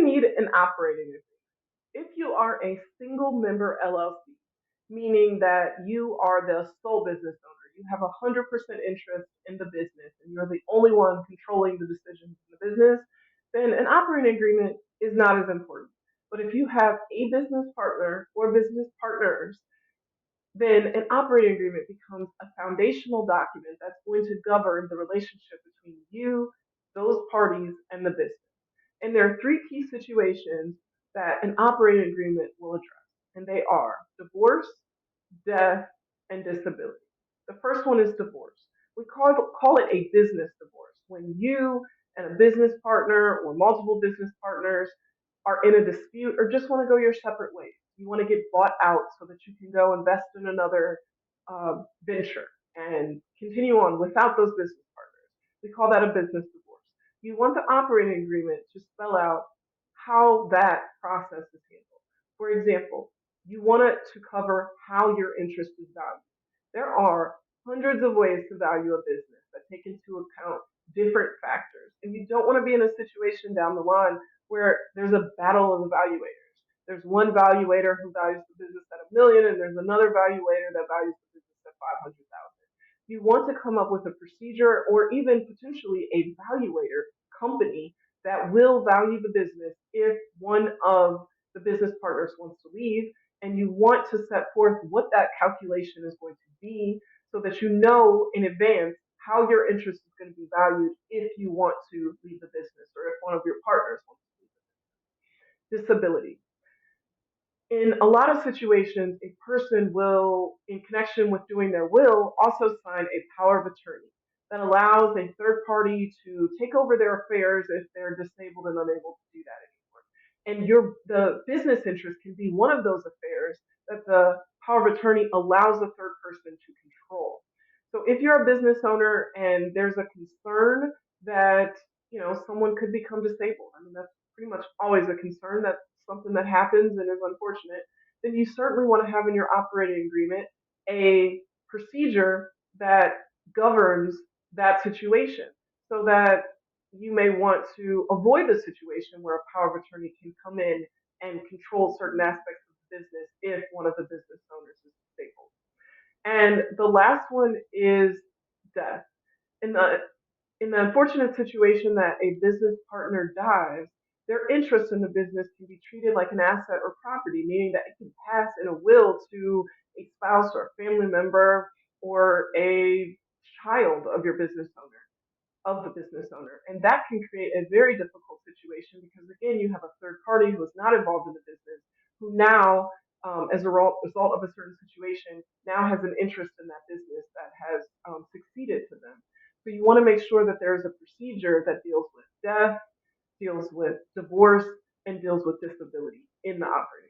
need an operating agreement. If you are a single member LLC, meaning that you are the sole business owner, you have 100% interest in the business and you're the only one controlling the decisions in the business, then an operating agreement is not as important. But if you have a business partner or business partners, then an operating agreement becomes a foundational document that's going to govern the relationship between you, those parties, and the business. And there are three key situations that an operating agreement will address, and they are divorce, death, and disability. The first one is divorce. We call it a business divorce when you and a business partner or multiple business partners are in a dispute or just want to go your separate ways. You want to get bought out so that you can go invest in another venture and continue on without those business partners. We call that a business divorce. You want the operating agreement to spell out how that process is handled. For example, you want it to cover how your interest is valued. There are hundreds of ways to value a business that take into account different factors. And you don't want to be in a situation down the line where there's a battle of evaluators. There's one valuator who values the business at a million, and there's another valuator that values the business at 500,000. You want to come up with a procedure or even potentially a valuator company that will value the business if one of the business partners wants to leave, and you want to set forth what that calculation is going to be so that you know in advance how your interest is going to be valued if you want to leave the business or if one of your partners wants to leave the business. Disability. In a lot of situations, a person will, in connection with doing their will, also sign a power of attorney that allows a third party to take over their affairs if they're disabled and unable to do that anymore. And the business interest can be one of those affairs that the power of attorney allows a third person to control. So if you're a business owner and there's a concern that someone could become disabled, I mean that's pretty much always a concern. That's something that happens and is unfortunate. Then you certainly want to have in your operating agreement a procedure that governs that situation so that you may want to avoid the situation where a power of attorney can come in and control certain aspects of the business if one of the business owners is disabled. And the last one is death. In the unfortunate situation that a business partner dies, their interest in the business can be treated like an asset or property, meaning that it can pass in a will to a spouse or a family member or a child of your business owner, of the business owner. And that can create a very difficult situation because, again, you have a third party who is not involved in the business who now, as a result of a certain situation, now has an interest in that business that has succeeded to them. So you want to make sure that there is a procedure that deals with death, deals with divorce, and deals with disability in the operating